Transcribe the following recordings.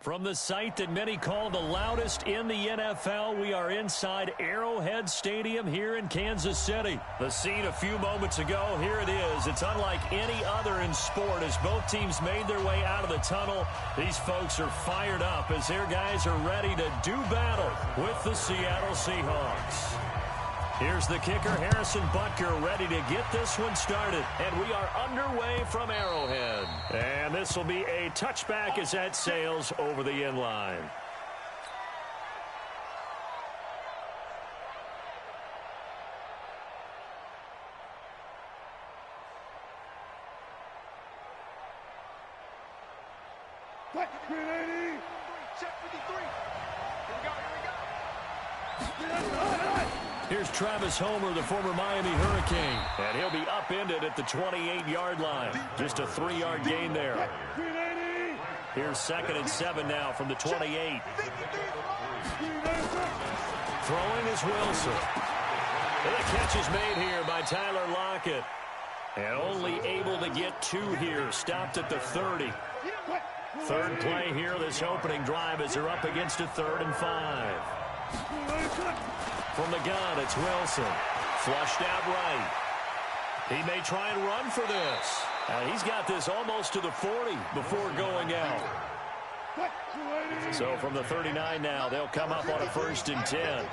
From the site that many call the loudest in the NFL, we are inside Arrowhead Stadium here in Kansas City. The scene a few moments ago, here it is. It's unlike any other in sport as both teams made their way out of the tunnel. These folks are fired up as their guys are ready to do battle with the Seattle Seahawks. Here's the kicker, Harrison Butker, ready to get this one started. And we are underway from Arrowhead. And this will be a touchback as that sails over the end line. Here's Travis Homer, the former Miami Hurricane. And he'll be upended at the 28-yard line. Just a 3-yard gain there. Here's 2nd and 7 now from the 28. Throwing is Wilson. And the catch is made here by Tyler Lockett. And only able to get 2 here. Stopped at the 30. Third play here, this opening drive as they're up against a 3rd and 5. From the gun, it's Wilson. Flushed out right. He may try and run for this. He's got this almost to the 40 before going out. So from the 39 now, they'll come up on a 1st and 10.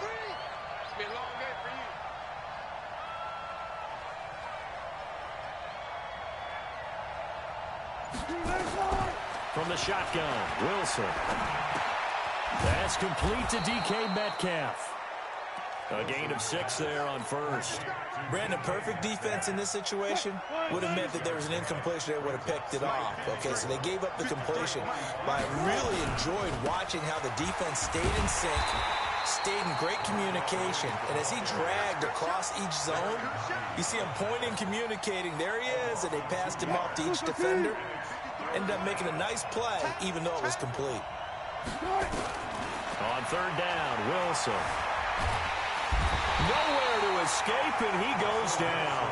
From the shotgun, Wilson. That's complete to DK Metcalf. A gain of 6 there on 1st. Brandon, perfect defense in this situation would have meant that there was an incompletion. They would have picked it off. Okay, so they gave up the completion. But I really enjoyed watching how the defense stayed in sync, stayed in great communication. And as he dragged across each zone, you see him pointing, communicating. There he is, and they passed him off to each defender. Ended up making a nice play, even though it was complete. On 3rd down, Wilson. Nowhere to escape, and he goes down.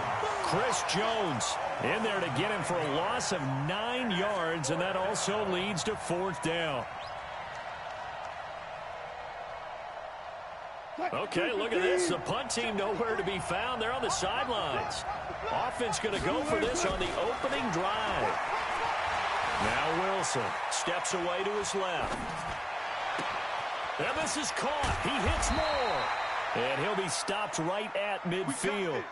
Chris Jones in there to get him for a loss of 9 yards, and that also leads to 4th down. Okay, look at this. The punt team nowhere to be found. They're on the sidelines. Offense going to go for this on the opening drive. Now Wilson steps away to his left. And this is caught. He hits more. And he'll be stopped right at midfield.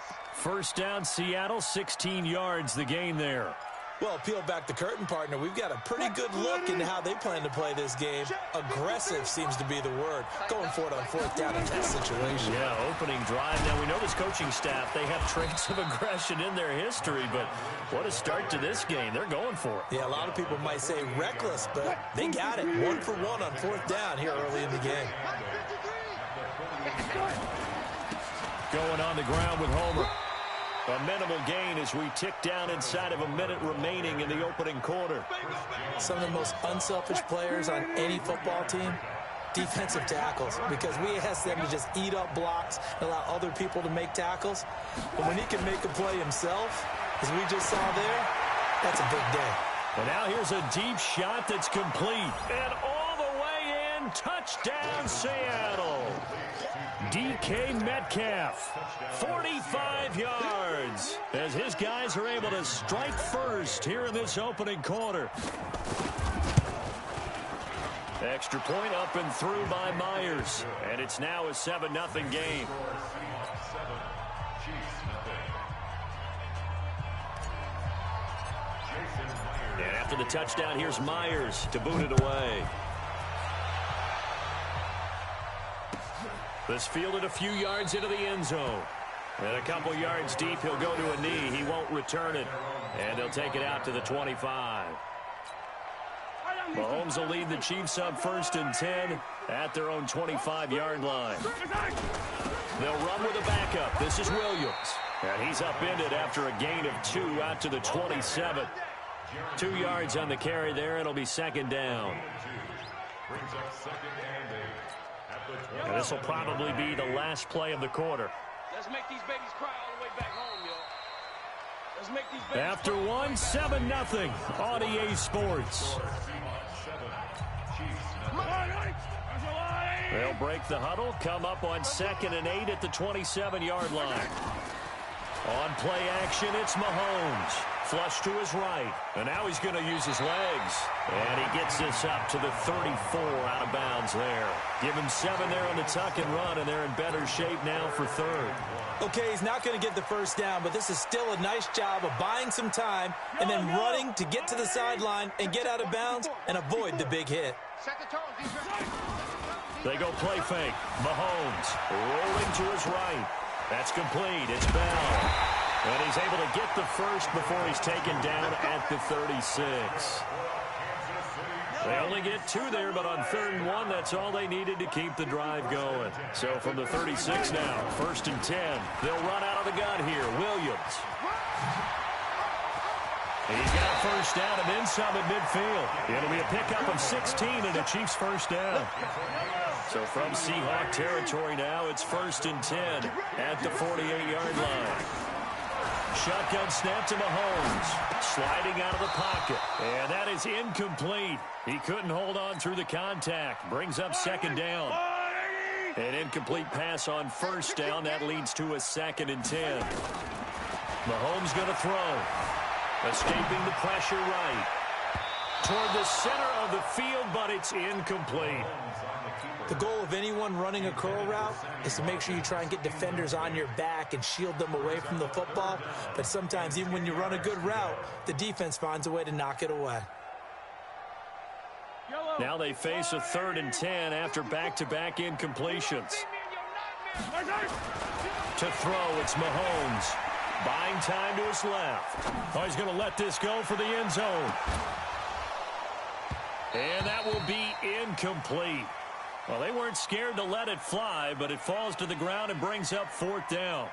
1st down, Seattle, 16 yards, the gain there. Well, peel back the curtain, partner. We've got a pretty good look into how they plan to play this game. Aggressive seems to be the word. Going for it on 4th down in that situation. Yeah, opening drive. Now, we know this coaching staff, they have traits of aggression in their history, but what a start to this game. They're going for it. Yeah, a lot of people might say reckless, but they got it. 1 for 1 on 4th down here early in the game. Going on the ground with Homer. A minimal gain as we tick down inside of a minute remaining in the opening quarter. Some of the most unselfish players on any football team, defensive tackles, because we ask them to just eat up blocks and allow other people to make tackles. But when he can make a play himself, as we just saw there, that's a big day. And now here's a deep shot that's complete. And all the way in, touchdown Seattle. DK Metcalf, 45 yards, as his guys are able to strike first here in this opening quarter. Extra point up and through by Myers, and it's now a 7-0 game. And after the touchdown, here's Myers to boot it away. This fielded a few yards into the end zone. And a couple yards deep, he'll go to a knee. He won't return it. And they'll take it out to the 25. Mahomes will lead the Chiefs up 1st and 10 at their own 25-yard line. They'll run with a backup. This is Williams. And he's upended after a gain of 2 out to the 27. 2 yards on the carry there. It'll be 2nd down. And this will probably be the last play of the quarter. Let's make these babies cry all the way back home, After one, 7-0 on EA Sports. They'll break the huddle, come up on 2nd and 8 at the 27-yard line. On play action, it's Mahomes. Flush to his right. And now he's going to use his legs. And he gets this up to the 34 out of bounds there. Give him 7 there on the tuck and run, and they're in better shape now for 3rd. Okay, he's not going to get the first down, but this is still a nice job of buying some time and then running to get to the sideline and get out of bounds and avoid the big hit. They go play fake. Mahomes rolling to his right. That's complete. It's Bell. And he's able to get the first before he's taken down at the 36. They only get 2 there, but on 3rd and 1, that's all they needed to keep the drive going. So from the 36 now, 1st and 10. They'll run out of the gun here. Williams. He's got a first down and then some at midfield. It'll be a pickup of 16 and a Chiefs first down. So from Seahawk territory now, it's 1st and 10 at the 48-yard line. Shotgun snap to Mahomes. Sliding out of the pocket. And that is incomplete. He couldn't hold on through the contact. Brings up 2nd down. An incomplete pass on 1st down. That leads to a 2nd and 10. Mahomes going to throw. Escaping the pressure right. Toward the center of the field, but it's incomplete. The goal of anyone running a curl route is to make sure you try and get defenders on your back and shield them away from the football. But sometimes, even when you run a good route, the defense finds a way to knock it away. Now they face a 3rd and 10 after back-to-back incompletions. To throw, it's Mahomes. Buying time to his left. Oh, he's going to let this go for the end zone. And that will be incomplete. Well, they weren't scared to let it fly, but it falls to the ground and brings up 4th down.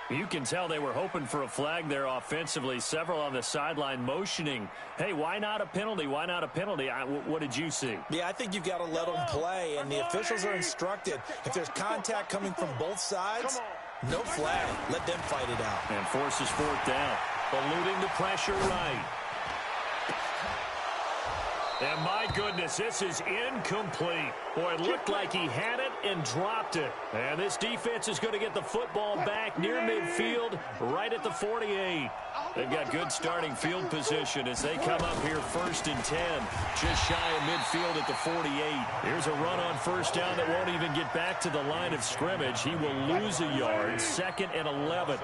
You can tell they were hoping for a flag there offensively. Several on the sideline motioning, hey, why not a penalty? Why not a penalty? What did you see? Yeah, I think you've got to let them play, and the officials are instructed. If there's contact coming from both sides, no flag. Let them fight it out. And forces 4th down. Eluding the pressure right. And my goodness, this is incomplete. Boy, it looked like he had it and dropped it. And this defense is going to get the football back near midfield, right at the 48. They've got good starting field position as they come up here 1st and 10, just shy of midfield at the 48. Here's a run on 1st down that won't even get back to the line of scrimmage. He will lose a yard, 2nd and 11.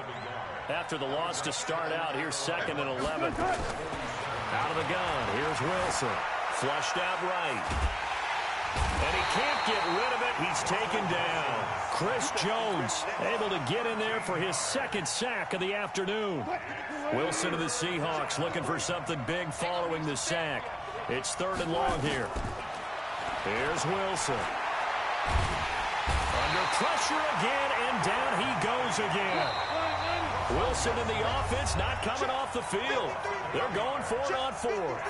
After the loss to start out, here's 2nd and 11. Out of the gun, here's Wilson. Flushed out right. And he can't get rid of it. He's taken down. Chris Jones able to get in there for his 2nd sack of the afternoon. Wilson of the Seahawks looking for something big following the sack. It's 3rd and long here. Here's Wilson. Under pressure again, and down he goes again. Wilson and the offense not coming off the field. They're going for it on 4th.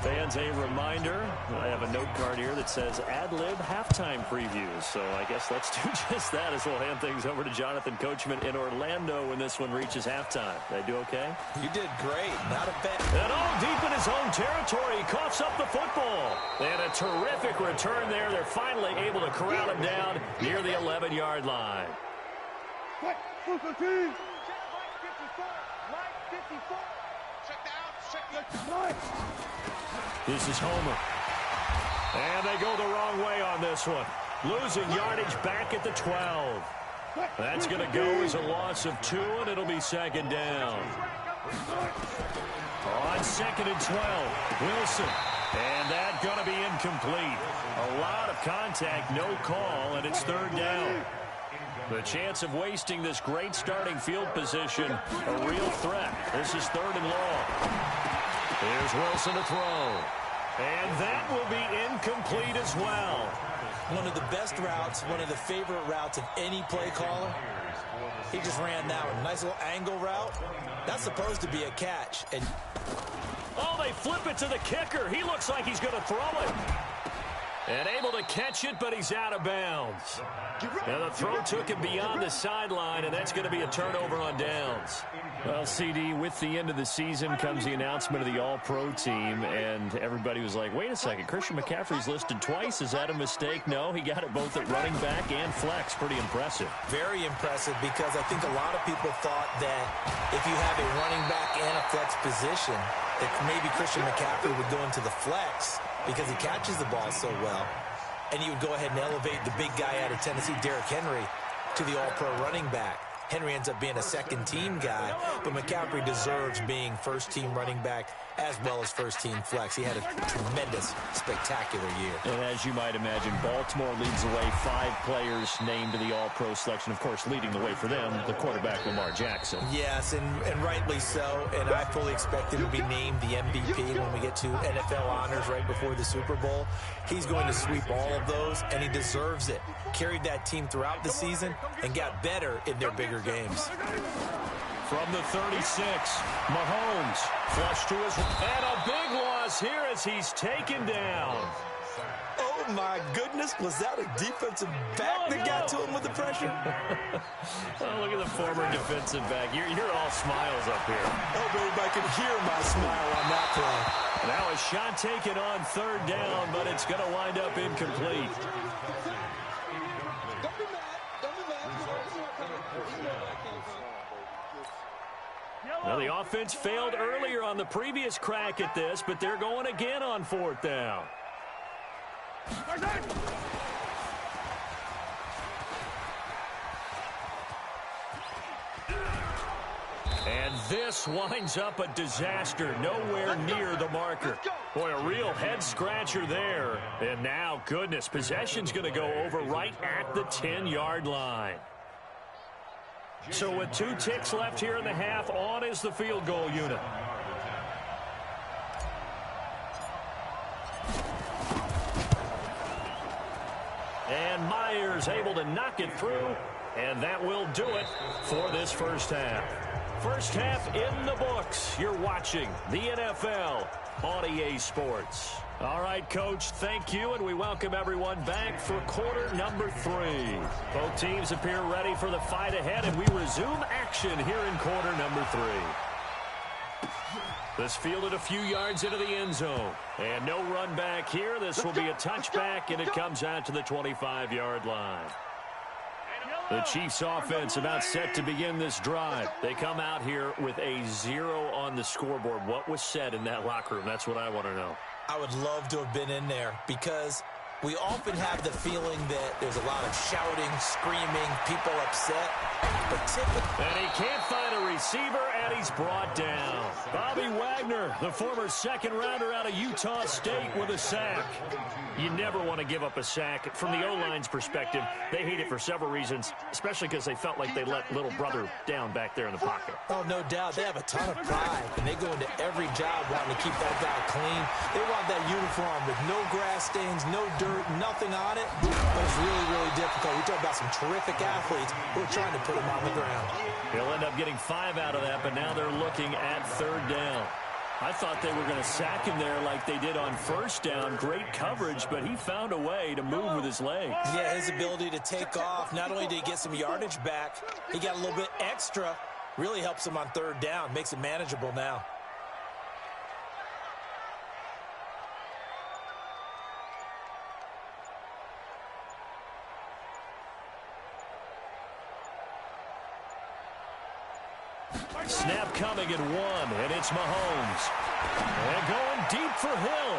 Fans, a reminder, I have a note card here that says ad-lib halftime previews. So I guess let's do just that as we'll hand things over to Jonathan Coachman in Orlando when this one reaches halftime. Did I do okay? You did great. Not a bad. And all deep in his own territory, he coughs up the football. And a terrific return there. They're finally able to corral him down near the 11-yard line. This is Homer. And they go the wrong way on this one. Losing yardage back at the 12. That's going to go as a loss of 2, and it'll be 2nd down. On 2nd and 12, Wilson. And that's going to be incomplete. A lot of contact, no call, and it's 3rd down. The chance of wasting this great starting field position, a real threat. This is 3rd and long. Here's Wilson to throw. And that will be incomplete as well. One of the best routes, one of the favorite routes of any play caller. He just ran that one. Nice little angle route. That's supposed to be a catch. And oh, they flip it to the kicker. He looks like he's going to throw it. And able to catch it, but he's out of bounds. Now the throw took him beyond the sideline, and that's going to be a turnover on downs. Well, CD, with the end of the season comes the announcement of the All-Pro team, and everybody was like, wait a second, Christian McCaffrey's listed twice. Is that a mistake? No, he got it both at running back and flex. Pretty impressive. Very impressive, because I think a lot of people thought that if you have a running back and a flex position, that maybe Christian McCaffrey would go into the flex because he catches the ball so well. And you would go ahead and elevate the big guy out of Tennessee, Derrick Henry, to the all-pro running back. Henry ends up being a second-team guy, but McCaffrey deserves being first-team running back as well as first-team flex. He had a tremendous, spectacular year. And as you might imagine, Baltimore leads the way. 5 players named to the All-Pro selection. Of course, leading the way for them, the quarterback, Lamar Jackson. Yes, and rightly so. And I fully expect him to be named the MVP when we get to NFL honors right before the Super Bowl. He's going to sweep all of those, and he deserves it. Carried that team throughout the season and got better in their bigger games. From the 36, Mahomes flushed to his, and a big loss here as he's taken down. Oh my goodness, was that a defensive back that got to him with the pressure? Oh, look at the former defensive back. You're all smiles up here. Oh, baby, I can hear my smile on that play. Now a shot taken on 3rd down, but it's going to wind up incomplete. Now, the offense failed earlier on the previous crack at this, but they're going again on 4th down. And this winds up a disaster, nowhere near the marker. Boy, a real head-scratcher there. And now, goodness, possession's going to go over right at the 10-yard line. So with 2 ticks left here in the half, on is the field goal unit. And Myers able to knock it through, and that will do it for this first half. First half in the books. You're watching the NFL on EA Sports. All right, Coach, thank you, and we welcome everyone back for quarter number 3. Both teams appear ready for the fight ahead, and we resume action here in quarter number 3. This fielded a few yards into the end zone, and no run back here. This will be a touchback, and it comes out to the 25-yard line. The Chiefs offense about set to begin this drive. They come out here with a 0 on the scoreboard. What was said in that locker room? That's what I want to know. I would love to have been in there, because we often have the feeling that there's a lot of shouting, screaming, people upset. But typically... And he can't find a receiver, and he's brought down. Bobby Wagner, the former second-rounder out of Utah State, with a sack. You never want to give up a sack. From the O-line's perspective, they hate it for several reasons, especially because they felt like they let little brother down back there in the pocket. Oh, no doubt. They have a ton of pride, and they go into every job wanting to keep that guy clean. They want that uniform with no grass stains, no dirt, nothing on it. But it's really, really difficult. We talk about some terrific athletes who are trying to put him on the ground. He'll end up getting 5 out of that, but now they're looking at 3rd down. I thought they were going to sack him there like they did on 1st down. Great coverage, but he found a way to move with his legs. Yeah, his ability to take off. Not only did he get some yardage back, he got a little bit extra. Really helps him on 3rd down. Makes it manageable now. Snap coming at 1, and it's Mahomes. And going deep for Hill.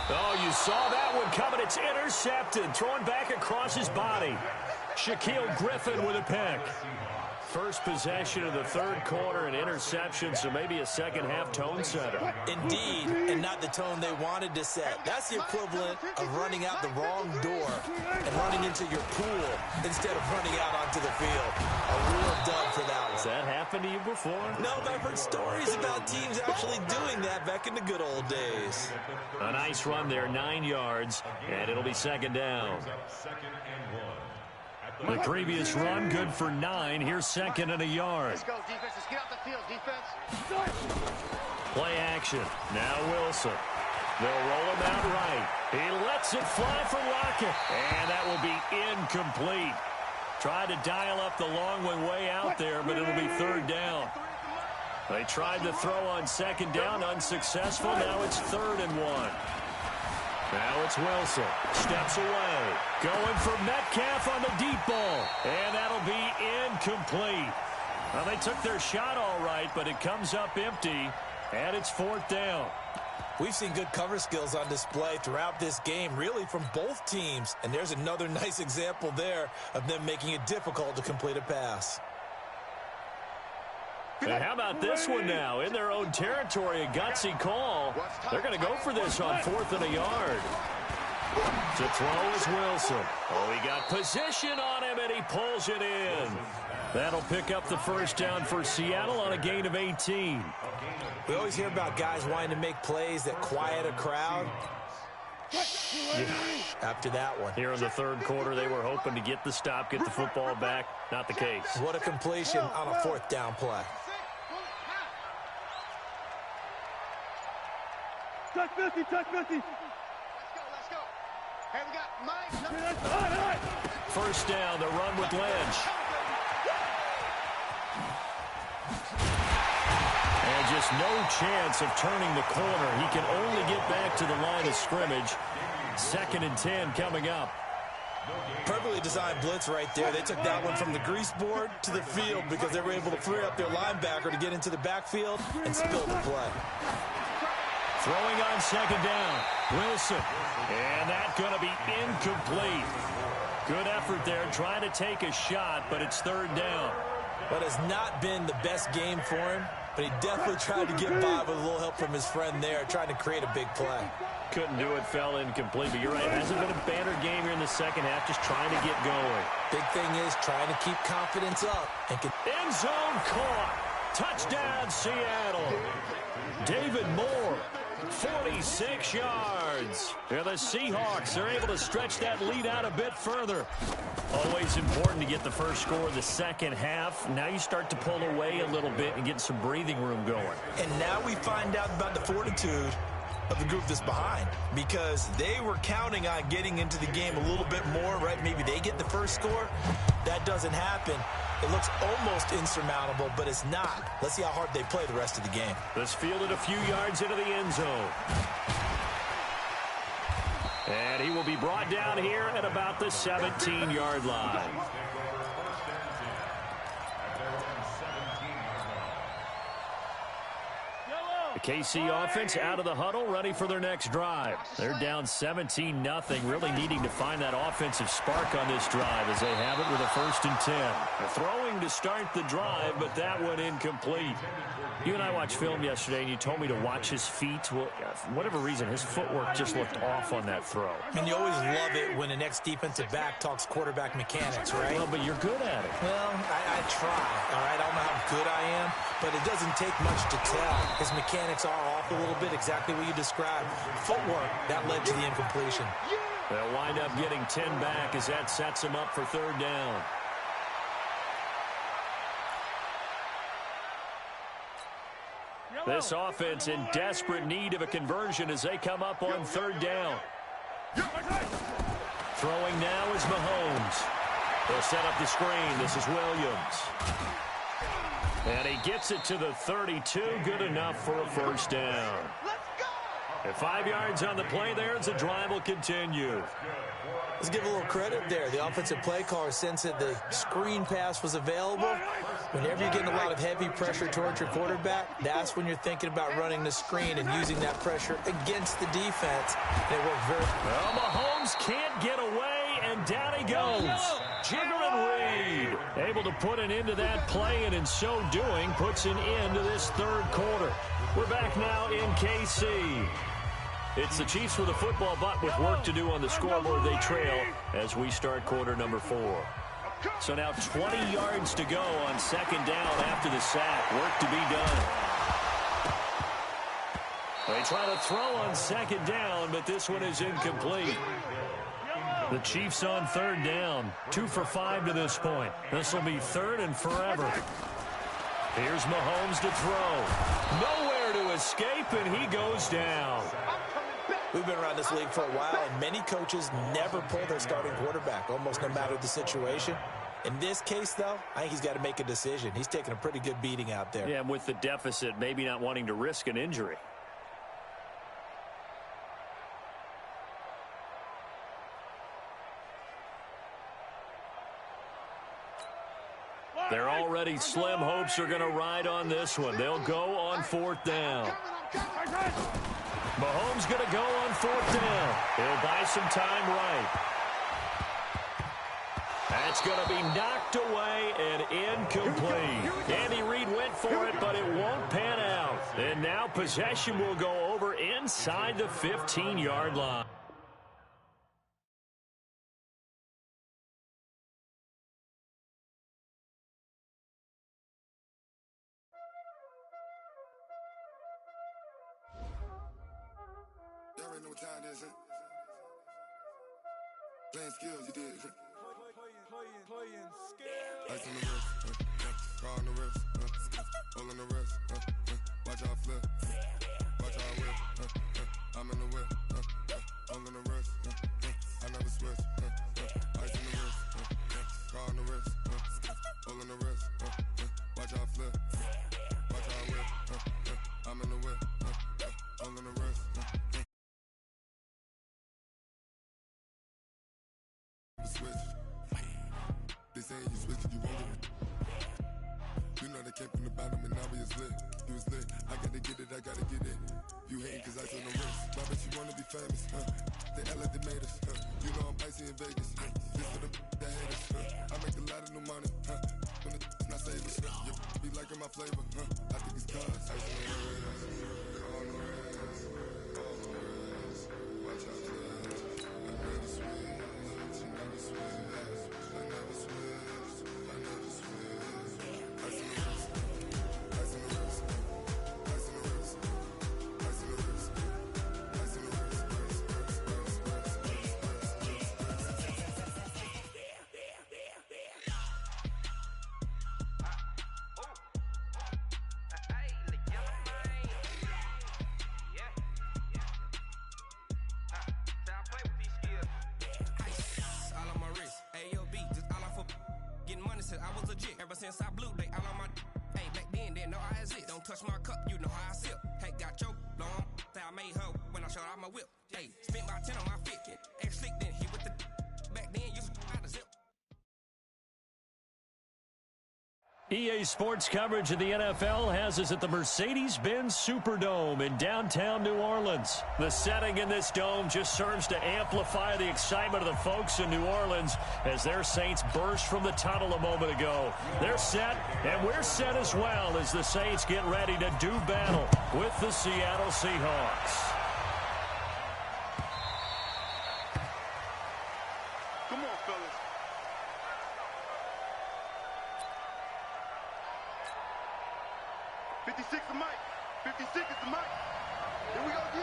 Oh, you saw that one coming. It's intercepted. Throwing back across his body. Shaquille Griffin with a pick. First possession of the 3rd quarter, an interception, so maybe a second-half tone setter. Indeed, and not the tone they wanted to set. That's the equivalent of running out the wrong door and running into your pool instead of running out onto the field. A real dub for that one. Has that happened to you before? No, but I've heard stories about teams actually doing that back in the good old days. A nice run there, 9 yards, and it'll be 2nd down. The previous run, good for 9. Here's 2nd and a yard. Let's go, defense. Let's get off the field, defense. Play action. Now Wilson. They'll roll him out right. He lets it fly for Rocket. And that will be incomplete. Tried to dial up the long way out there, but it'll be third down. They tried to throw on second down, unsuccessful. Now it's 3rd and 1. Now it's Wilson. Steps away. Going for Metcalf on the deep ball. And that'll be incomplete. Well, they took their shot all right, but it comes up empty. And it's 4th down. We've seen good cover skills on display throughout this game, really from both teams. And there's another nice example there of them making it difficult to complete a pass. And how about this one now? In their own territory, a gutsy call. They're going to go for this on 4th and a yard. To throw is Wilson. Oh, he got position on him, and he pulls it in. That'll pick up the first down for Seattle on a gain of 18. We always hear about guys wanting to make plays that quiet a crowd. After that one. Here in the 3rd quarter, they were hoping to get the stop, get the football back. Not the case. What a completion on a 4th down play. Touch 50, touch 50. Let's go. Hey, we got Mike. First down, the run with Lynch. And just no chance of turning the corner. He can only get back to the line of scrimmage. 2nd and 10 coming up. Perfectly designed blitz right there. They took that one from the grease board to the field because they were able to free up their linebacker to get into the backfield and spill the play. Throwing on second down, Wilson. And that's going to be incomplete. Good effort there, trying to take a shot, but it's 3rd down. But it's not been the best game for him, but he definitely tried to get by with a little help from his friend there, trying to create a big play. Couldn't do it, fell incomplete, but you're right, it hasn't been a banner game here in the second half, just trying to get going. Big thing is trying to keep confidence up. And end zone caught. Touchdown, Seattle. David Moore. 46 yards. And the Seahawks are able to stretch that lead out a bit further. Always important to get the first score of the second half. Now you start to pull away a little bit and get some breathing room going. And now we find out about the fortitude of the group that's behind, because they were counting on getting into the game a little bit more, right? Maybe they get the first score. That doesn't happen. It looks almost insurmountable, but it's not. Let's see how hard they play the rest of the game. This fielded a few yards into the end zone. And he will be brought down here at about the 17-yard line. The KC offense out of the huddle, ready for their next drive. They're down 17-0, really needing to find that offensive spark on this drive as they have it with a 1st and 10. They're throwing to start the drive, but that one incomplete. You and I watched film yesterday, and you told me to watch his feet. Well, for whatever reason, his footwork just looked off on that throw. And you always love it when an ex-defensive back talks quarterback mechanics, right? Well, but you're good at it. Well, I try, all right? I don't know how good I am, but it doesn't take much to tell. His mechanics are off a little bit, exactly what you described. Footwork, that led to the incompletion. They'll wind up getting 10 back as that sets them up for 3rd down. This offense in desperate need of a conversion as they come up on 3rd down. Throwing now is Mahomes. They'll set up the screen. This is Williams. And he gets it to the 32. Good enough for a 1st down. And 5 yards on the play there as the drive will continue. Let's give a little credit there. The offensive play caller sensed that the screen pass was available. Whenever you're getting a lot of heavy pressure towards your quarterback, that's when you're thinking about running the screen and using that pressure against the defense. And it worked very well. Mahomes can't get away, and down he goes. Jigger Reed able to put an end to that play, and in so doing, puts an end to this 3rd quarter. We're back now in KC. It's the Chiefs with a football, but with work to do on the scoreboard. They trail as we start quarter number 4. So now 20 yards to go on 2nd down after the sack. Work to be done. They try to throw on 2nd down, but this one is incomplete. The Chiefs on 3rd down. 2 for 5 to this point. This will be 3rd and forever. Here's Mahomes to throw. Nowhere to escape, and he goes down. We've been around this league for a while, and many coaches never pull their starting quarterback, almost no matter the situation. In this case, though, I think he's got to make a decision. He's taking a pretty good beating out there. Yeah, and with the deficit, maybe not wanting to risk an injury. They're already slim hopes are going to ride on this one. They'll go on 4th down. Mahomes going to go on 4th down. He'll buy some time right. That's going to be knocked away and incomplete. Andy Reid went for it, but it won't pan out. And now possession will go over inside the 15-yard line. Y'all already know what time it is, huh? Playing skills, you did. Playing skills. Ice on the wrist, car on the wrist, hole on the wrist, watch out flip, watch out whip, I'm in the whip, hole on the wrist, I never switch, ice on the wrist, car on the wrist, hole on the wrist, watch out flip, watch out whip, I'm in the whip, hole on the wrist. Switch. They saying you switch and you won't get it. You know they came from the bottom and now we is lit. You was lit. I gotta get it, I gotta get it. You hating cause I on the wrist. I bet you wanna be famous, They act like they made us, You know I'm icy in Vegas, This for the that hate us, I make a lot of new money, When it's not savers, You be liking my flavor, I think it's cause ice on the wrist, on the wrist, on the wrist. Watch out for this. I never switch. I was legit ever since I blew they all on my hey back then didn't know I exist. Don't touch my cup, you know how I sip. Hey, got your long say I made her when I showed out my whip. Hey, spent my 10 on my fit. Ex slick then hit with the back then you out of zip. EA Sports coverage of the NFL has us at the Mercedes-Benz Superdome in downtown New Orleans. The setting in this dome just serves to amplify the excitement of the folks in New Orleans as their Saints burst from the tunnel a moment ago. They're set, and we're set as well as the Saints get ready to do battle with the Seattle Seahawks. Come on, fellas. "56 the mic. 56 is the mic. Here we go, G.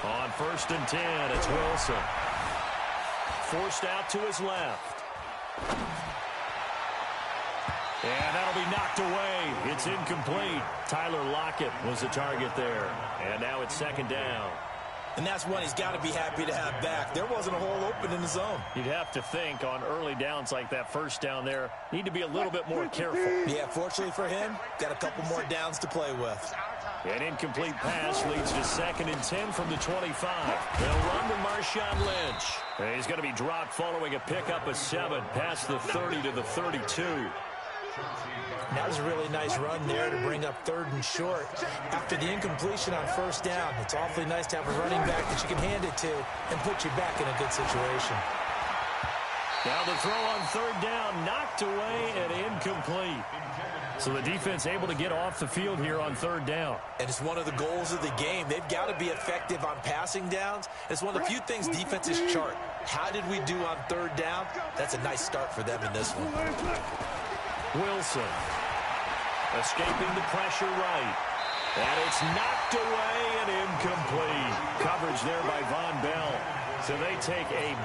On 1st and 10, it's Wilson. Forced out to his left. And that'll be knocked away. It's incomplete. Tyler Lockett was the target there. And now it's 2nd down. And that's one he's got to be happy to have back. There wasn't a hole open in the zone. You'd have to think on early downs like that 1st down there, need to be a little bit more careful. Yeah, fortunately for him, got a couple more downs to play with. An incomplete pass leads to 2nd and 10 from the 25. They'll run to Marshawn Lynch. And he's going to be dropped following a pickup of 7 past the 30 to the 32. That was a really nice run there to bring up 3rd and short. After the incompletion on 1st down, it's awfully nice to have a running back that you can hand it to and put you back in a good situation. Now the throw on 3rd down, knocked away and incomplete. So the defense able to get off the field here on 3rd down. And it's one of the goals of the game. They've got to be effective on passing downs. It's one of the few things defenses chart. How did we do on 3rd down? That's a nice start for them in this one. Wilson escaping the pressure right. And it's knocked Knocked away and incomplete. Coverage there by Von Bell. So they take a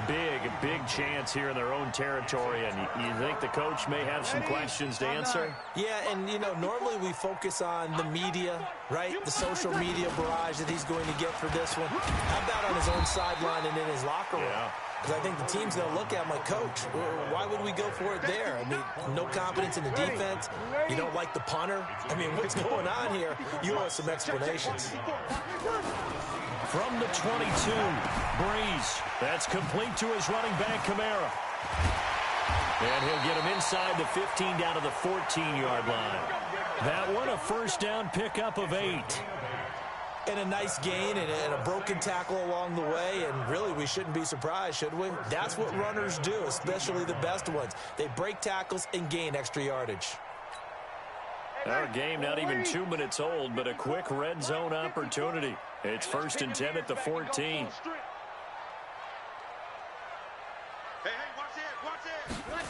big chance here in their own territory, and you think the coach may have some questions to answer? Yeah, and, you know, normally we focus on the media, right? The social media barrage that he's going to get for this one. How about on his own sideline and in his locker room? Yeah. Because I think the team's going to look at him like, Coach, why would we go for it there? I mean, no confidence in the defense. You don't like the punter. I mean, what's going on here? You owe us some explanations. From the 22, Breeze. That's complete to his running back, Kamara. And he'll get him inside the 15 down to the 14-yard line. That one, a first down pickup of 8. And a nice gain and a broken tackle along the way, and really we shouldn't be surprised, should we? That's what runners do, especially the best ones. They break tackles and gain extra yardage. Our game not even 2 minutes old, but a quick red zone opportunity. It's 1st and 10 at the 14. Hey, watch it.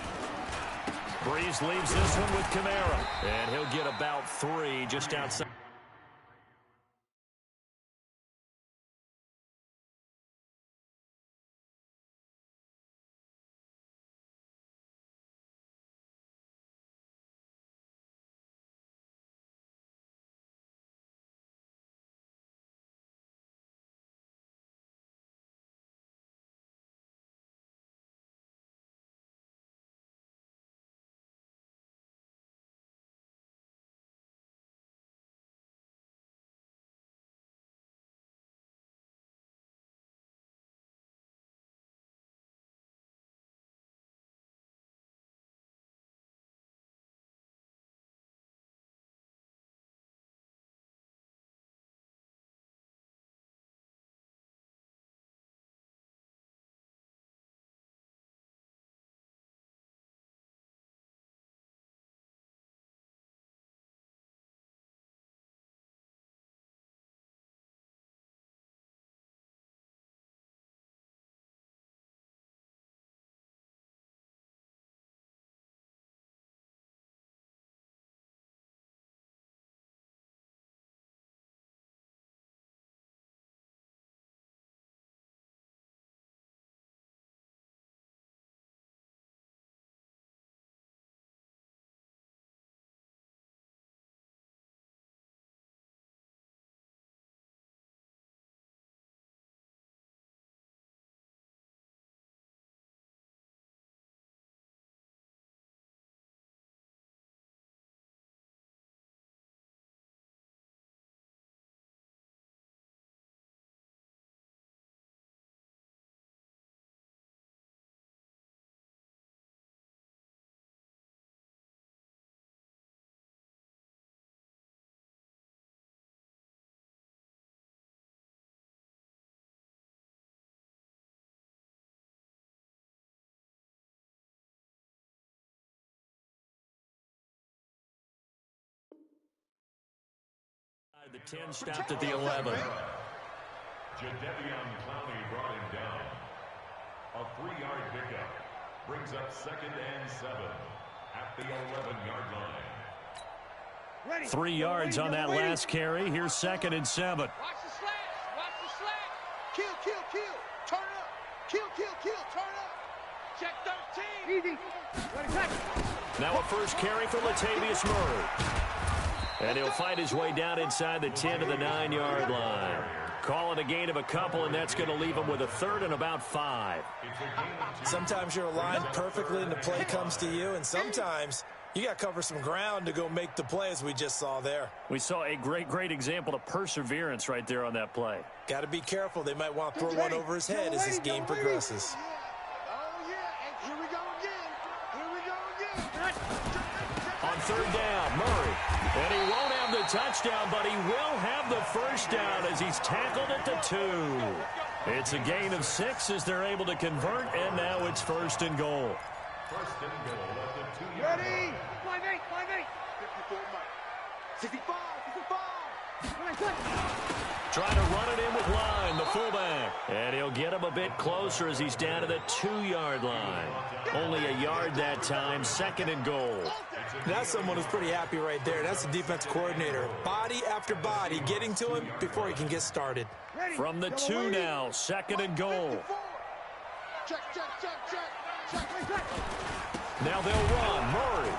Breeze leaves this one with Kamara, and he'll get about 3 just outside. The 10 stopped at the 11. Jadeveon Clowney brought him down. A 3-yard pickup brings up 2nd and 7 at the 11-yard line. 3 yards on that last carry. Here's 2nd and 7. Watch the slash. Watch the slash. Kill. Turn up. Kill. Turn up. Check 13. Easy. Now a first carry for Latavius Murray. And he'll find his way down inside the 10 to the 9-yard line. Call it a gain of a couple, and that's going to leave him with a 3rd and about 5. Sometimes you're aligned perfectly and the play comes to you, and sometimes you got to cover some ground to go make the play, as we just saw there. We saw a great example of perseverance right there on that play. Got to be careful. They might want to throw one over his head as this game progresses. Oh, yeah. And here we go again. On 3rd down, Murray. And he won't have the touchdown, but he will have the first down as he's tackled at the 2. It's a gain of 6 as they're able to convert, and now it's 1st and goal. 1st and goal at the 2-yard line. Ready? 5-8. 54, Mike. 65. Trying to run it in with Line, the fullback. And he'll get him a bit closer as he's down to the 2-yard line. Only a yard that time, 2nd and goal. That's someone who's pretty happy right there. That's the defense coordinator. Body after body getting to him before he can get started. From the 2 now, 2nd and goal. Check. Now they'll run, Murray.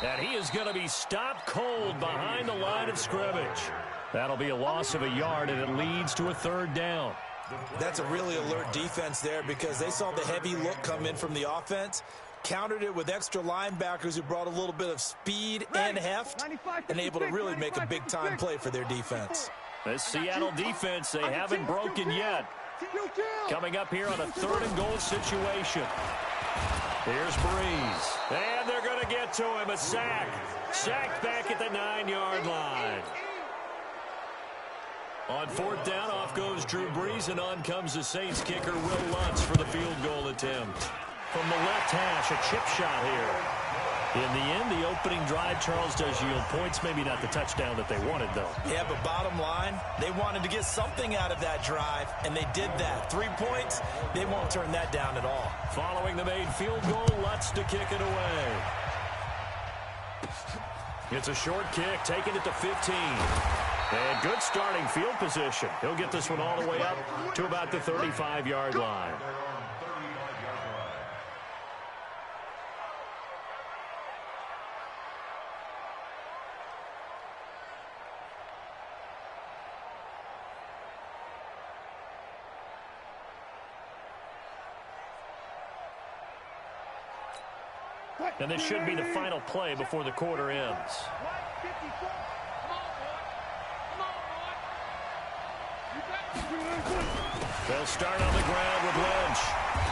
And he is going to be stopped cold behind the line of scrimmage. That'll be a loss of a yard, and it leads to a 3rd down. That's a really alert defense there because they saw the heavy look come in from the offense, countered it with extra linebackers who brought a little bit of speed and heft, and able to really make a big-time play for their defense. This Seattle defense, they haven't broken yet. Coming up here on a 3rd and goal situation. Here's Breeze. And they're going to get to him. A sack. Sacked back at the 9-yard line. On 4th down, off goes Drew Brees, and on comes the Saints kicker, Will Lutz, for the field goal attempt. From the left hash, a chip shot here. In the end, the opening drive, Charles, does yield points. Maybe not the touchdown that they wanted, though. Yeah, but bottom line, they wanted to get something out of that drive, and they did that. 3 points, they won't turn that down at all. Following the made field goal, Lutz to kick it away. It's a short kick, taking it to 15. And good starting field position. He'll get this one all the way up to about the 35-yard line. And this should be the final play before the quarter ends. They'll start on the ground with Lynch.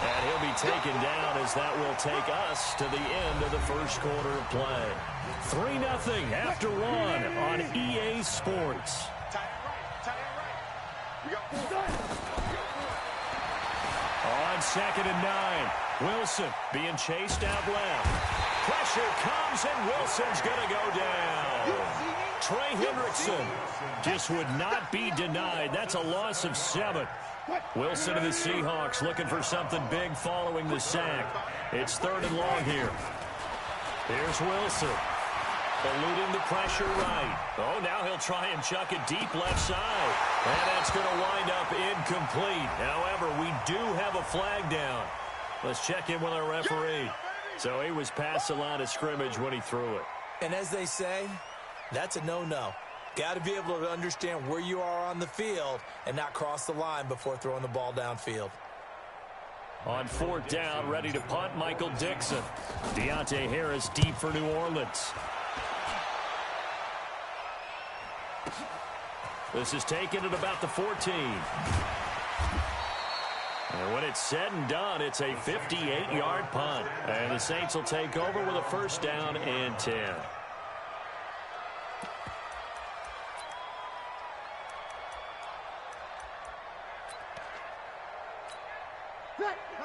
And he'll be taken down as that will take us to the end of the first quarter of play. 3-0 after 1 on EA Sports. On 2nd and 9. Wilson being chased out left. Pressure comes, and Wilson's going to go down. Trey Hendrickson just would not be denied. That's a loss of 7. Wilson of the Seahawks looking for something big following the sack. It's 3rd and long here. Here's Wilson. Eluding the pressure right. Oh, now he'll try and chuck it deep left side. And that's going to wind up incomplete. However, we do have a flag down. Let's check in with our referee. So he was past the line of scrimmage when he threw it. And as they say, that's a no-no. Got to be able to understand where you are on the field and not cross the line before throwing the ball downfield. On 4th down, ready to punt, Michael Dixon. Deontay Harris deep for New Orleans. This is taken at about the 14. And when it's said and done, it's a 58-yard punt. And the Saints will take over with a 1st down and 10.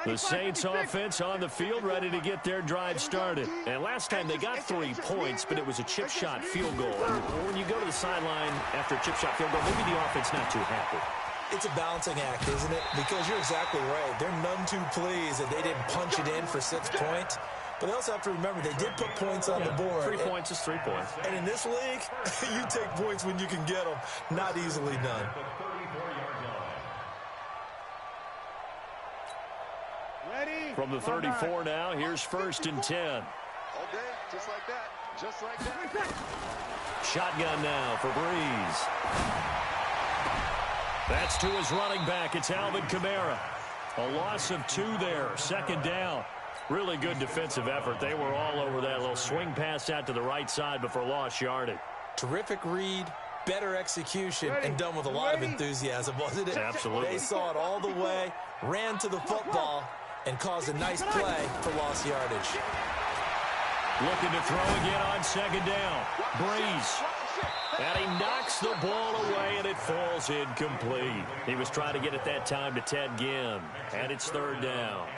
The Saints offense on the field ready to get their drive started. And last time they got 3 points, but it was a chip shot field goal. When you go to the sideline after a chip shot field goal, maybe the offense not too happy. It's a balancing act, isn't it? Because you're exactly right. They're none too pleased that they didn't punch it in for 6 points. But they also have to remember they did put points on the board. 3 points is 3 points. And in this league, you take points when you can get them. Not easily done. From the 34 now, here's 1st and 10. All day, just like that. Just like that. Shotgun now for Breeze. That's to his running back. It's Alvin Kamara. A loss of 2 there. 2nd down. Really good defensive effort. They were all over that little swing pass out to the right side before lost yardage. Terrific read, better execution, and done with a lot of enthusiasm, wasn't it? Absolutely. They saw it all the way, ran to the football, and caused a nice play for lost yardage. Looking to throw again on 2nd down. Breeze. And he knocks the ball away, and it falls incomplete. He was trying to get it that time to Ted Ginn. And it's 3rd down.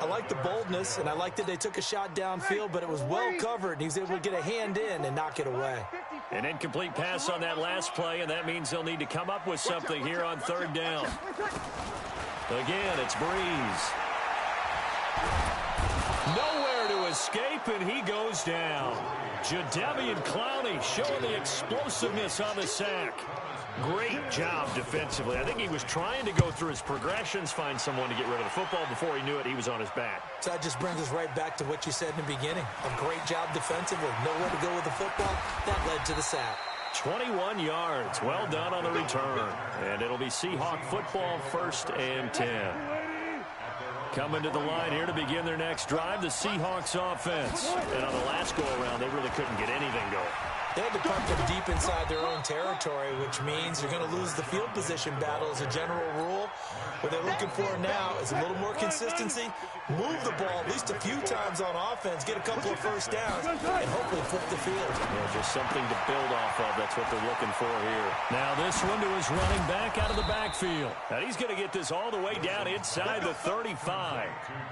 I like the boldness, and I like that they took a shot downfield, but it was well covered, and he was able to get a hand in and knock it away. An incomplete pass on that last play, and that means they'll need to come up with something here on third down. Again, it's Breeze. Nowhere to escape, and he goes down. Jadeveon Clowney showing the explosiveness on the sack. Great job defensively. I think he was trying to go through his progressions, find someone to get rid of the football. Before he knew it, he was on his back. So that just brings us right back to what you said in the beginning. A great job defensively. Nowhere to go with the football. That led to the sack. 21 yards. Well done on the return. And it'll be Seahawk football, 1st and 10. Coming to the line here to begin their next drive, the Seahawks offense. And on the last go-around, they really couldn't get anything going. They had to pump them deep inside their own territory, which means you're going to lose the field position battle as a general rule. What they're looking for now is a little more consistency, move the ball at least a few times on offense, get a couple of first downs, and hopefully flip the field. Yeah, just something to build off of. That's what they're looking for here. Now this one to his running back out of the backfield. And he's going to get this all the way down inside the 35.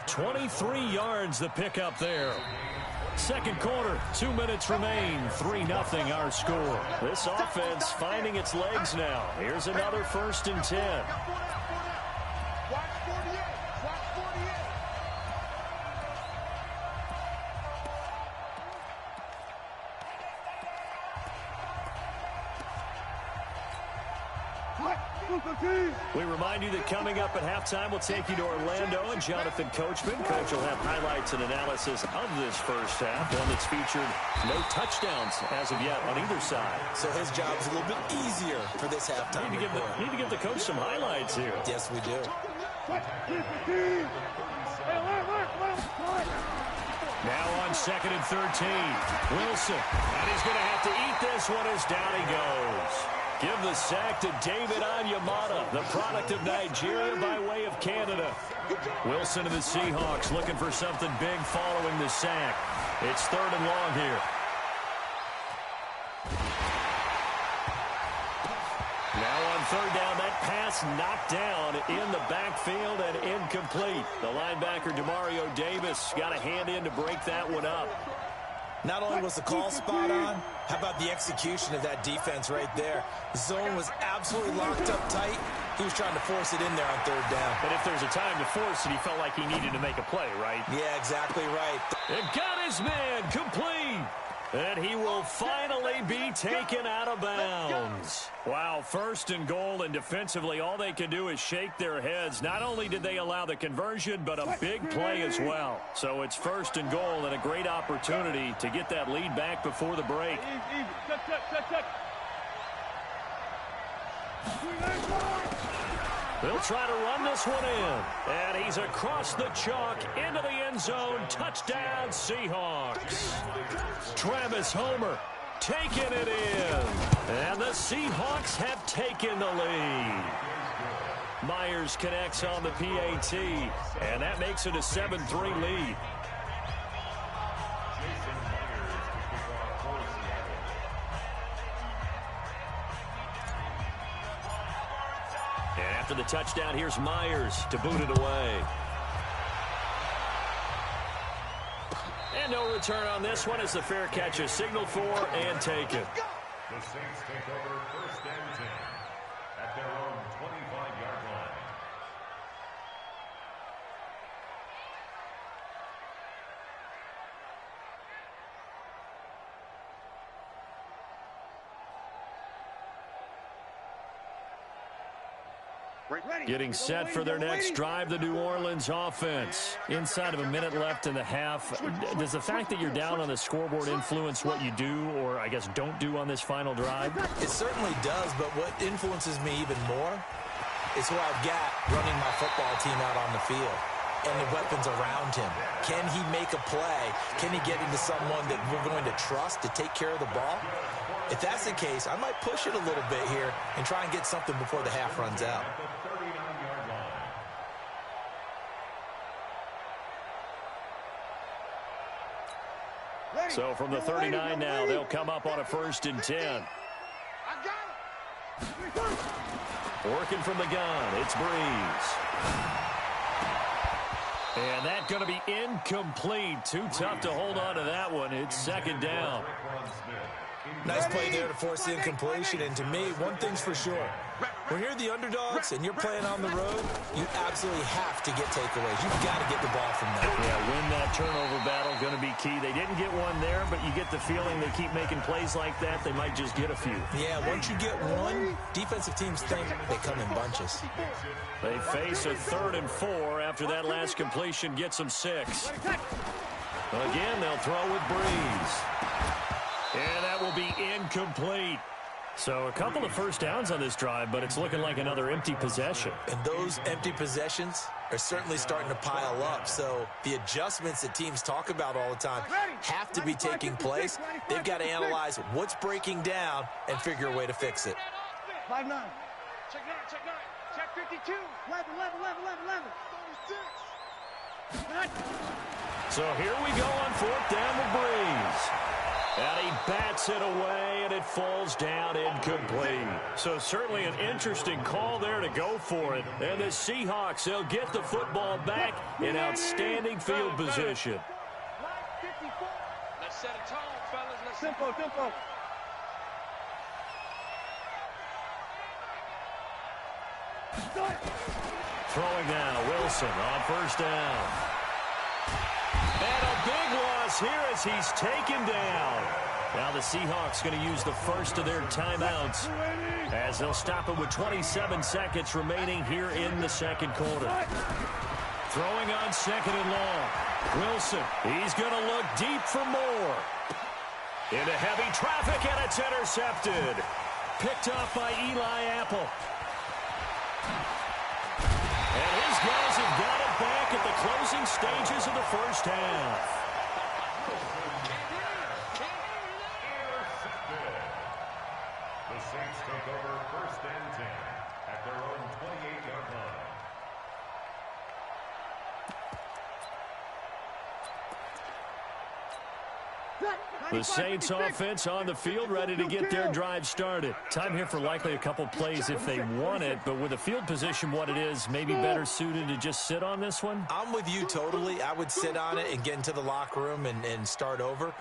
23 yards the pickup there. Second quarter, 2 minutes remain, 3-0 our score. This offense finding its legs now. Here's another 1st and 10. Watch 48. Watch 48. We remind you that coming up at halftime, we'll take you to Orlando and Jonathan Coachman. Coach will have highlights and analysis of this first half, one that's featured no touchdowns as of yet on either side. So his job's a little bit easier for this halftime. Need to give the coach some highlights here. Yes, we do. Now on 2nd and 13. Wilson. And he's going to have to eat this one as down he goes. Give the sack to David Onyemata, the product of Nigeria by way of Canada. Wilson and the Seahawks looking for something big following the sack. It's 3rd and long here. Now on 3rd down, that pass knocked down in the backfield and incomplete. The linebacker, Demario Davis, got a hand in to break that one up. Not only was the call spot on, how about the execution of that defense right there? The zone was absolutely locked up tight. He was trying to force it in there on 3rd down. But if there's a time to force it, he felt like he needed to make a play, right? Yeah, exactly right. And got his man complete. And he will finally be taken out of bounds. Wow, 1st and goal, and defensively all they can do is shake their heads. Not only did they allow the conversion, but a big play as well. So it's 1st and goal and a great opportunity to get that lead back before the break. They'll try to run this one in. And he's across the chalk into the end zone. Touchdown, Seahawks. Travis Homer taking it in. And the Seahawks have taken the lead. Myers connects on the PAT. And that makes it a 7-3 lead. And after the touchdown, here's Myers to boot it away. And no return on this one as the fair catch is signaled for and taken. The Saints take over 1st and 10 at their own 25-yard line. Getting set for their next drive, the New Orleans offense. Inside of a minute left in the half. Does the fact that you're down on the scoreboard influence what you do or, I guess, don't do on this final drive? It certainly does, but what influences me even more is who I've got running my football team out on the field and the weapons around him. Can he make a play? Can he get into someone that we're going to trust to take care of the ball? If that's the case, I might push it a little bit here and try and get something before the half runs out. So from the 39 now, they'll come up on a 1st and 10. Working from the gun, it's Breeze. And that's going to be incomplete. Too tough to hold on to that one. It's second down. Nice play there to force the incompletion. And to me, one thing's for sure. When you're the underdogs and you're playing on the road, you absolutely have to get takeaways. You've got to get the ball from them. Yeah, win that turnover battle, going to be key. They didn't get one there, but you get the feeling they keep making plays like that, they might just get a few. Yeah, once you get one, defensive teams think they come in bunches. They face a 3rd and 4 after that last completion gets them 6. Again, they'll throw with Breeze. And that will be incomplete. So a couple of first downs on this drive, but it's looking like another empty possession. And those empty possessions are certainly starting to pile up. So the adjustments that teams talk about all the time have to be taking place. They've got to analyze what's breaking down and figure a way to fix it. 5-9. Check 9, check 9. Check 52. 11. 36. So here we go on 4th down with Breeze. And he bats it away, and it falls down incomplete. So certainly an interesting call there to go for it. And the Seahawks, they'll get the football back in outstanding field position. Let's set a tone, fellas. Let's tempo. Throwing now, Wilson on 1st down. And a big loss here as he's taken down. Now the Seahawks going to use the first of their timeouts as they'll stop it with 27 seconds remaining here in the second quarter. Throwing on 2nd and long. Wilson, he's going to look deep for more. Into heavy traffic, and it's intercepted. Picked off by Eli Apple. And his guys have got it back at the closing stages of the first half. The Saints take over 1st and 10 at their own 28-yard line. The Saints offense on the field, ready to get their drive started. Time here for likely a couple plays if they want it, but with the field position what it is, maybe better suited to just sit on this one? I'm with you totally. I would sit on it and get into the locker room and start over.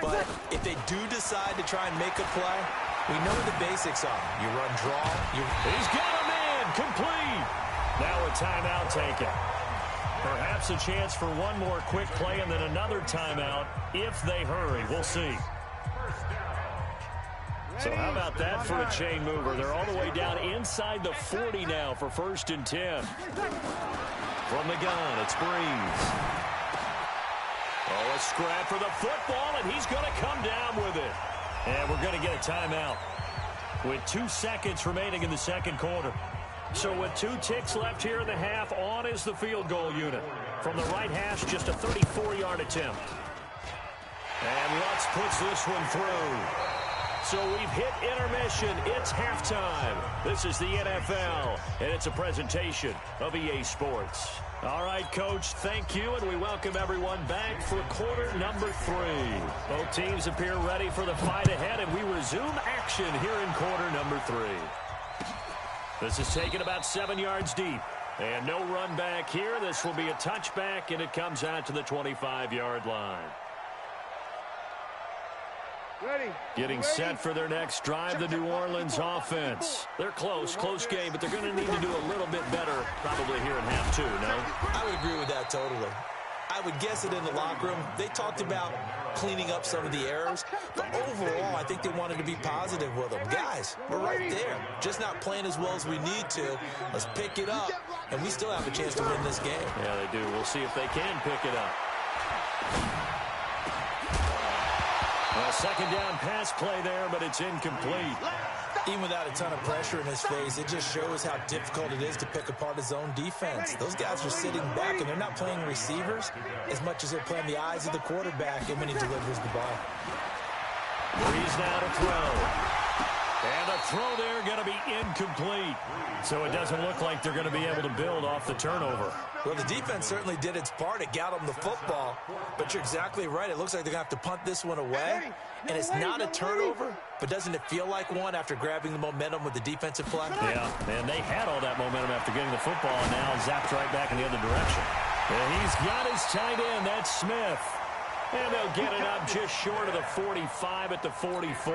But if they do decide to try and make a play, we know what the basics are. You run draw. He's got him in, complete. Now a timeout taken. Perhaps a chance for one more quick play and then another timeout if they hurry. We'll see. So how about that for a chain mover? They're all the way down inside the 40 now for 1st and 10. From the gun, it's Breeze. Oh, a scrap for the football, and he's going to come down with it. And we're going to get a timeout with 2 seconds remaining in the second quarter. So with 2 ticks left here in the half, on is the field goal unit. From the right hash, just a 34-yard attempt. And Lutz puts this one through. So we've hit intermission. It's halftime. This is the NFL, and it's a presentation of EA Sports. All right, Coach, thank you, and we welcome everyone back for quarter number 3. Both teams appear ready for the fight ahead, and we resume action here in quarter number 3. This is taken about 7 yards deep. And no run back here. This will be a touchback, and it comes out to the 25-yard line. Ready. Getting set for their next drive, the New Orleans offense. They're close game, but they're going to need to do a little bit better probably here in half 2, no? I would agree with that totally. I would guess it in the locker room. They talked about cleaning up some of the errors, but overall, I think they wanted to be positive with them. Guys, we're right there. Just not playing as well as we need to. Let's pick it up, and we still have a chance to win this game. Yeah, they do. We'll see if they can pick it up. A second down pass play there, but it's incomplete. Even without a ton of pressure in his face, it just shows how difficult it is to pick apart his own defense. Those guys are sitting back, and they're not playing receivers as much as they're playing the eyes of the quarterback and when he delivers the ball. Breeze now to throw. And the throw there going to be incomplete. So it doesn't look like they're going to be able to build off the turnover. Well, the defense certainly did its part. It got them the football. But you're exactly right. It looks like they're going to have to punt this one away. And it's not a turnover, but doesn't it feel like one after grabbing the momentum with the defensive play? Yeah, and they had all that momentum after getting the football, and now zapped right back in the other direction. And he's got his tight end. That's Smith. And they'll get it up just short of the 45 at the 44.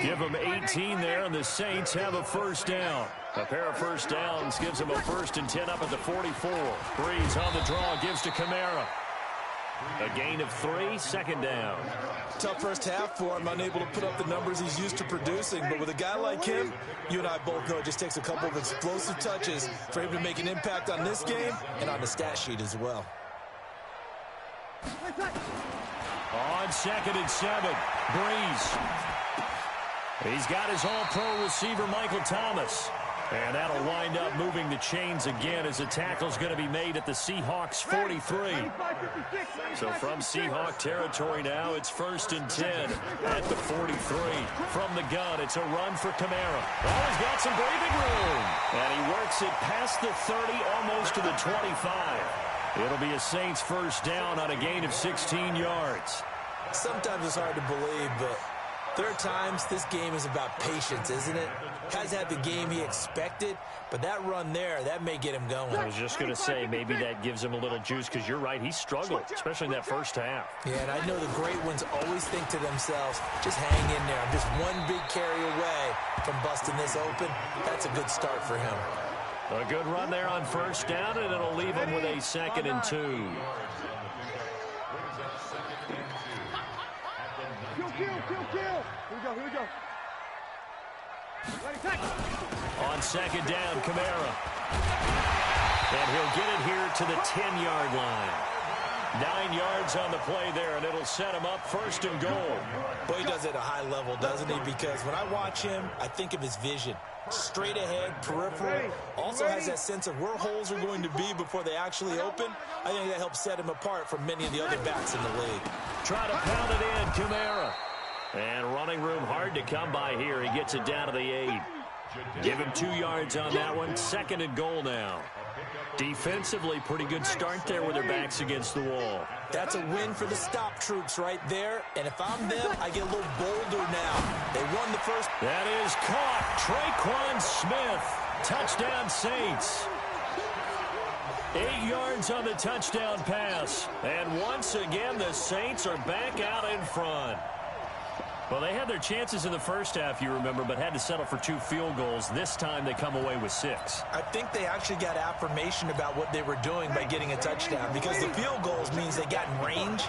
Give them 18 there, and the Saints have a first down. A pair of first downs gives them a 1st and 10 up at the 44. Breeze on the draw, gives to Kamara. A gain of 3, second down. Tough first half for him, unable to put up the numbers he's used to producing. But with a guy like him, you and I both know it just takes a couple of explosive touches for him to make an impact on this game and on the stat sheet as well. On 2nd and 7, Breeze. He's got his all-pro receiver, Michael Thomas. And that'll wind up moving the chains again as the tackle's going to be made at the Seahawks 43. So from Seahawk territory now, it's 1st and 10 at the 43. From the gun, it's a run for Kamara. Oh, he's got some breathing room. And he works it past the 30, almost to the 25. It'll be a Saints first down on a gain of 16 yards. Sometimes it's hard to believe, but there are times this game is about patience, isn't it? Has had the game he expected, but that run there, that may get him going. I was just going to say, maybe that gives him a little juice, because you're right, he struggled, especially in that first half. Yeah, and I know the great ones always think to themselves, just hang in there. I'm just one big carry away from busting this open. That's a good start for him. A good run there on first down, and it'll leave him with a 2nd and 2. Here we go. On 2nd down, Kamara. And he'll get it here to the 10-yard line. 9 yards on the play there, and it'll set him up 1st and goal. Boy, he does it at a high level, doesn't he? Because when I watch him, I think of his vision. Straight ahead, peripheral. Also has that sense of where holes are going to be before they actually open. I think that helps set him apart from many of the other backs in the league. Try to pound it in, Kamara. And running room hard to come by here. He gets it down to the 8. Give him 2 yards on that one. 2nd and goal now. Defensively, pretty good start there with their backs against the wall. That's a win for the stop troops right there. And if I'm them, I get a little bolder now. They won the first. That is caught. Traquan Smith. Touchdown Saints. 8 yards on the touchdown pass. And once again, the Saints are back out in front. Well, they had their chances in the first half, you remember, but had to settle for 2 field goals. This time they come away with 6. I think they actually got affirmation about what they were doing by getting a touchdown, because the field goals means they got in range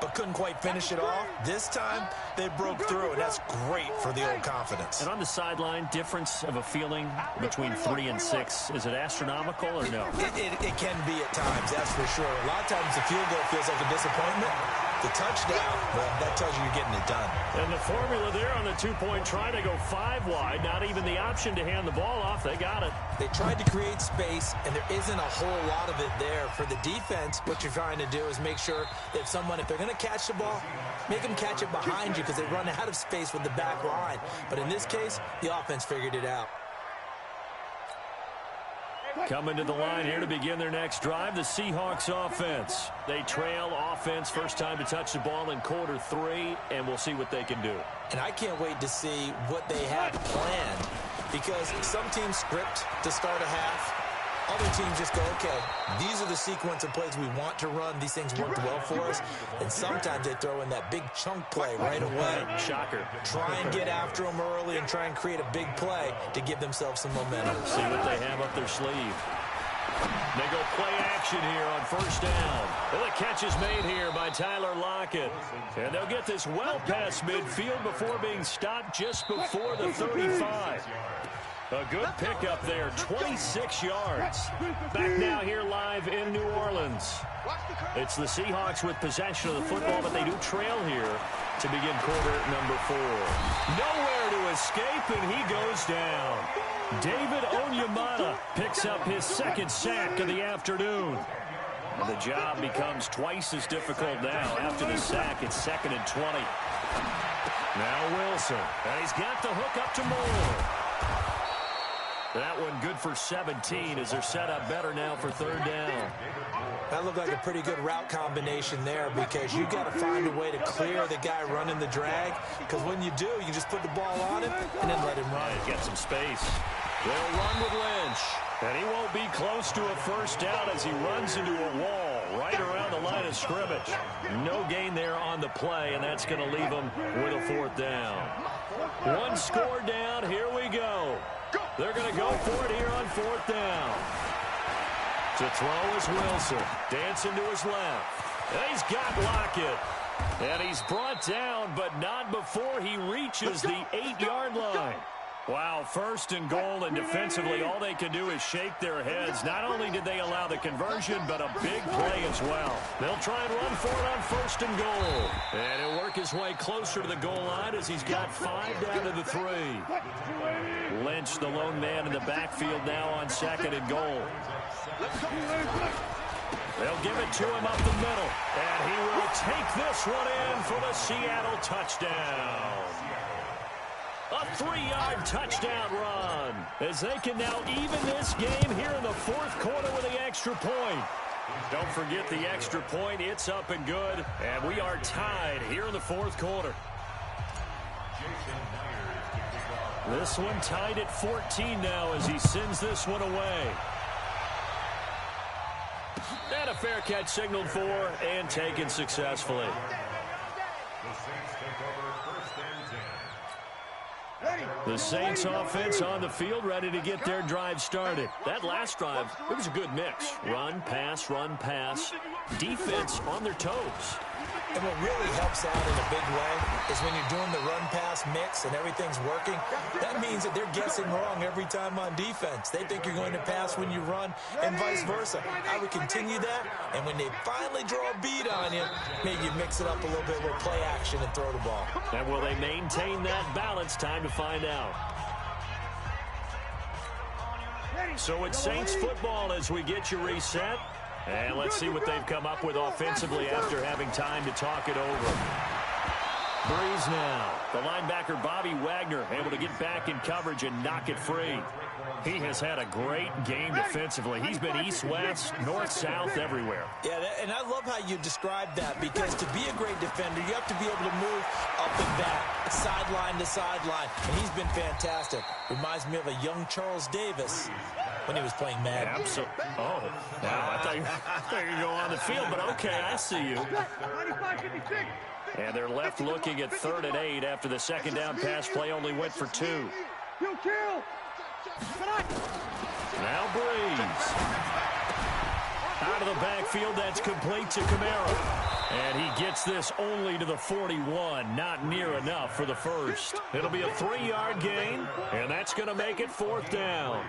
but couldn't quite finish it off. This time they broke through, and that's great for the old confidence. And on the sideline, difference of a feeling between 3 and 6, is it astronomical or no? It can be at times, that's for sure. A lot of times the field goal feels like a disappointment. The touchdown, well, that tells you you're getting it done. And the formula there on the 2-point try to go 5 wide, not even the option to hand the ball off. They got it. They tried to create space, and there isn't a whole lot of it there. For the defense, what you're trying to do is make sure that if they're going to catch the ball, make them catch it behind you, because they run out of space with the back line. But in this case, the offense figured it out. Coming to the line here to begin their next drive, the Seahawks offense. They trail offense, first time to touch the ball in quarter 3, and we'll see what they can do. And I can't wait to see what they have planned, because some teams script to start a half. Other teams just go, okay, these are the sequence of plays we want to run. These things worked well for us. And sometimes they throw in that big chunk play right away. Shocker. Try and get after them early and try and create a big play to give themselves some momentum. See what they have up their sleeve. They go play action here on first down. And the catch is made here by Tyler Lockett. And they'll get this well past midfield before being stopped just before the 35. A good pickup there, 26 yards. Back now here live in New Orleans. It's the Seahawks with possession of the football, but they do trail here to begin quarter number 4. Nowhere to escape, and he goes down. David Onyemata picks up his 2nd sack of the afternoon. And the job becomes twice as difficult now. After the sack, it's 2nd and 20. Now Wilson, and he's got the hook up to Moore. That one good for 17 as they're set up better now for 3rd down. That looked like a pretty good route combination there, because you got to find a way to clear the guy running the drag, because when you do, you just put the ball on him and then let him run. Yeah, get some space. They'll run with Lynch. And he won't be close to a first down as he runs into a wall right around the line of scrimmage. No gain there on the play, and that's going to leave him with a fourth down. One score down. Here we go. They're going to go for it here on fourth down. To throw is Wilson. Dancing to his left. And he's got Lockett. And he's brought down, but not before he reaches the 8-yard line. Wow, first and goal, and defensively all they can do is shake their heads. Not only did they allow the conversion, but a big play as well. They'll try and run for it on first and goal. And he'll work his way closer to the goal line as he's got 5 down to the 3. Lynch, the lone man in the backfield now on second and goal. They'll give it to him up the middle. And he will take this one in for the Seattle touchdown. A 3-yard touchdown run as they can now even this game here in the fourth quarter with the extra point. Don't forget the extra point. It's up and good. And we are tied here in the fourth quarter. This one tied at 14 now as he sends this one away. And a fair catch signaled for and taken successfully. The Saints offense on the field, ready to get their drive started. That last drive, it was a good mix. Run, pass, defense on their toes. And what really helps out in a big way is when you're doing the run-pass mix and everything's working, that means that they're guessing wrong every time on defense. They think you're going to pass when you run and vice versa. I would continue that, and when they finally draw a beat on you, maybe you mix it up a little bit with play action and throw the ball. And will they maintain that balance? Time to find out. So it's Saints football as we get you reset. And let's see what they've come up with offensively after having time to talk it over. Breeze now. The linebacker Bobby Wagner able to get back in coverage and knock it free. He has had a great game defensively. He's been east-west, north-south, everywhere. Yeah, and I love how you described that, because to be a great defender, you have to be able to move up and back, sideline to sideline, and he's been fantastic. Reminds me of a young Charles Davis when he was playing Madden. Absolutely. Oh, wow. I thought you were going to go on the field, but okay, I see you. And they're left looking at 3rd and 8 after the second down pass play only went for 2. Now Breeze. Out of the backfield, that's complete to Kamara. And he gets this only to the 41. Not near enough for the first. It'll be a 3-yard gain, and that's going to make it 4th down.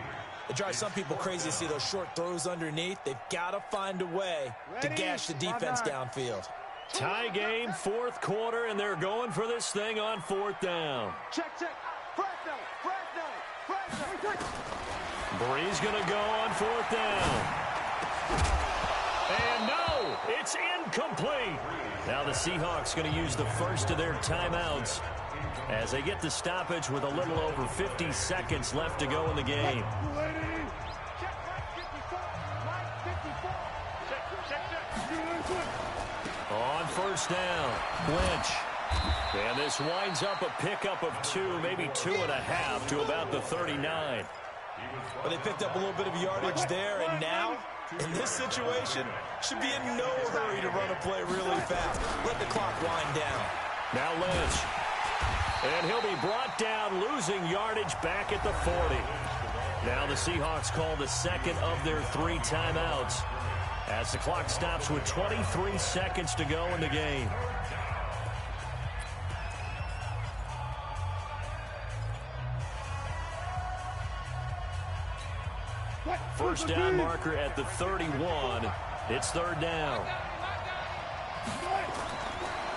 It drives some people crazy to see those short throws underneath. They've got to find a way to gash the defense downfield. Tie game, 4th quarter, and they're going for this thing on 4th down. Check. Breeze going to go on 4th down. And no, it's incomplete. Now the Seahawks going to use the first of their timeouts as they get the stoppage with a little over 50 seconds left to go in the game. On 1st down, Lynch. And this winds up a pickup of 2, maybe 2.5 to about the 39. Well, they picked up a little bit of yardage there, and now, in this situation, should be in no hurry to run a play really fast. Let the clock wind down. Now Lynch. And he'll be brought down, losing yardage back at the 40. Now the Seahawks call the second of their 3 timeouts as the clock stops with 23 seconds to go in the game. First down marker at the 31. It's 3rd down.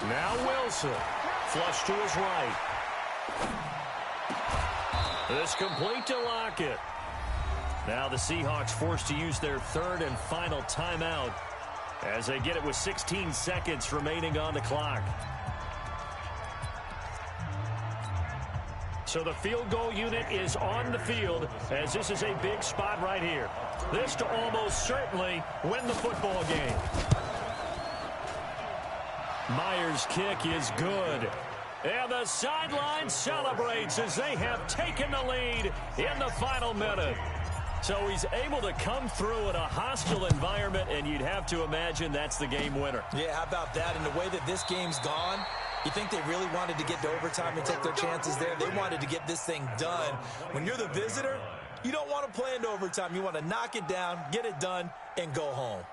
Now Wilson. Flush to his right. This complete to Lockett. Now the Seahawks forced to use their 3rd and final timeout as they get it with 16 seconds remaining on the clock. So the field goal unit is on the field as this is a big spot right here. This to almost certainly win the football game. Myers' kick is good. And the sideline celebrates as they have taken the lead in the final minute. So he's able to come through in a hostile environment, and you'd have to imagine that's the game winner. Yeah, how about that? And the way that this game's gone, you think they really wanted to get to overtime and take their chances there? They wanted to get this thing done. When you're the visitor, you don't want to play into overtime. You want to knock it down, get it done, and go home.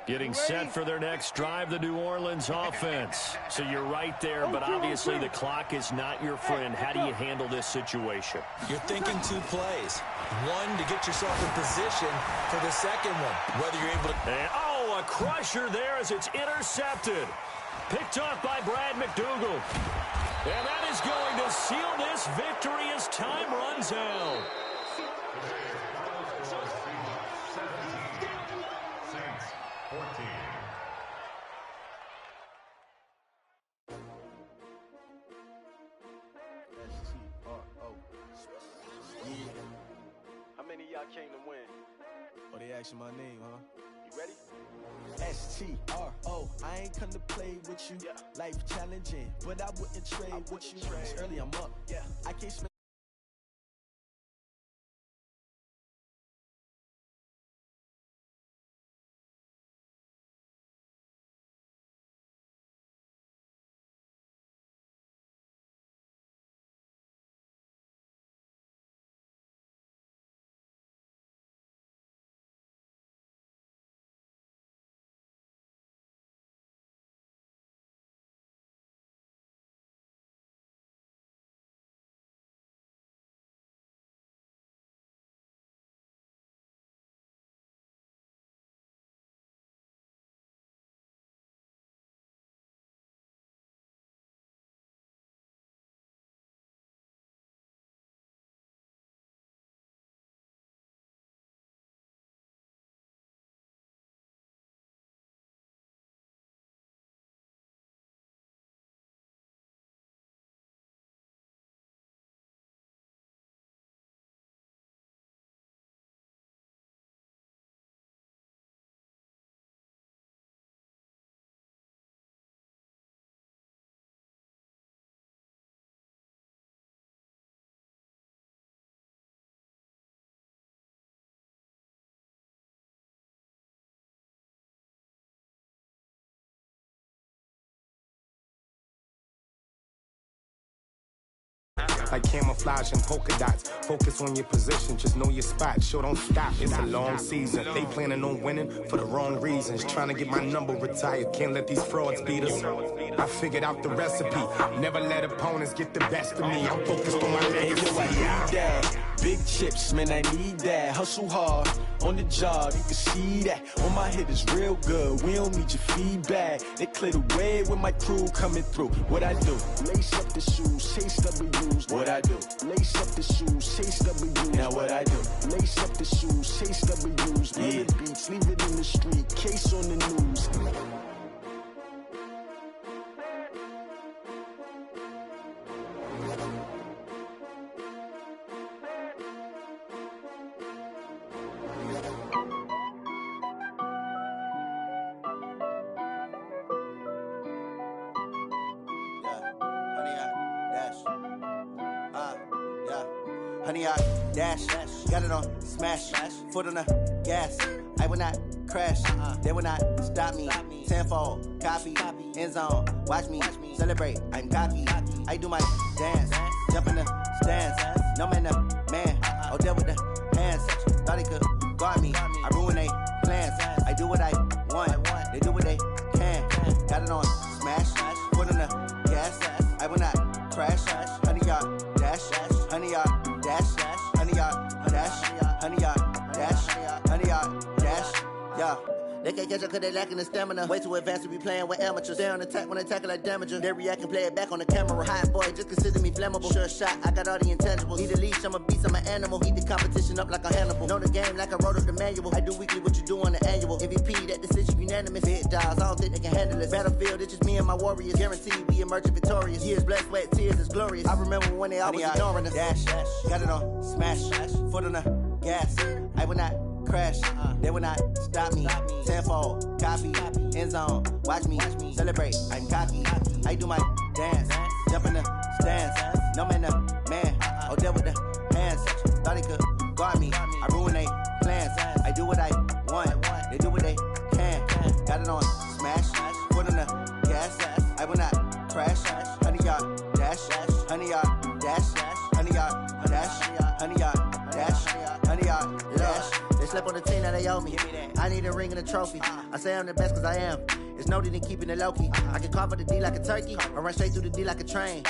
Getting set for their next drive, the New Orleans offense. So you're right there, but obviously the clock is not your friend. How do you handle this situation? You're thinking 2 plays. One, to get yourself in position for the second one, whether you're able to... And, a crusher there as it's intercepted. Picked off by Brad McDougal. And that is going to seal this victory as time runs out. How many of y'all came to win? Oh, they asking my name, huh? You ready? S-T-R-O, I ain't come to play with you. Yeah. Life challenging, but I wouldn't trade with you. It's early, I'm up. Yeah. I can't spend. Like camouflage and polka dots. Focus on your position, just know your spot. Sure, don't stop, it's a long season. They planning on winning for the wrong reasons. Trying to get my number retired, can't let these frauds beat us. I figured out the recipe, never let opponents get the best of me. I'm focused on my legacy. I need that. Big chips, man, I need that. Hustle hard, on the job, you can see that. On my head is real good, we don't need your feedback. They clear the way with my crew coming through. What I do? Lace up the shoes, chase W's. What I do? Lace up the shoes, chase W's. Now what I do? Lace up the shoes, chase W's. Yeah. The beats, leave it in the street, case on the news. Honey, I dash, got it on smash, foot on the gas. I will not crash, they will not stop me. Tenfold, copy, end zone, watch me celebrate. I'm cocky, I do my dance, jump in the stands. No man, the man, oh, there with the hands. Thought he could guard me, I ruin they plans. I do what I want, they do what they can. Got it on smash, foot on the gas. I will not crash, honey, y'all dash, honey, y'all dash, honey, y'all dash, honey, y'all dash, honey, y'all dash, yeah. They can't catch up cause they lacking the stamina. Way too advanced to be playing with amateurs. They on attack when they tackle like damager. They react and play it back on the camera. Hot boy, just consider me flammable. Sure shot, I got all the intangibles. Need a leash, I'm a beast, I'm an animal. Heat the competition up like a Hannibal. Know the game like I wrote up the manual. I do weekly what you do on the annual. MVP, that decision unanimous. Big dogs, I don't think they can handle it. Battlefield, it's just me and my warriors. Guaranteed we emerging victorious. Years, blood, sweat, tears, it's glorious. I remember when they always ignoring us. Dash, got it on smash, foot on the gas. I will not crash, they will not stop me. Tenfold, copy, end zone, watch me celebrate. I'm cocky, I do my dance, jump in the stands. No man, the man, oh, there with the hands. Thought he could guard me. I ruin they plans. I do what I want. They do what they can. Got it on smash. Foot on the gas. I will not crash. 100-yard dash. 100-yard dash. 100-yard dash. 100-yard dash. 100-yard dash. They slept on the team, now they owe me. I need a ring and a trophy. I say I'm the best cause I am. It's no need in keeping it low-key. I can carve up the D like a turkey, or run straight through the D like a train.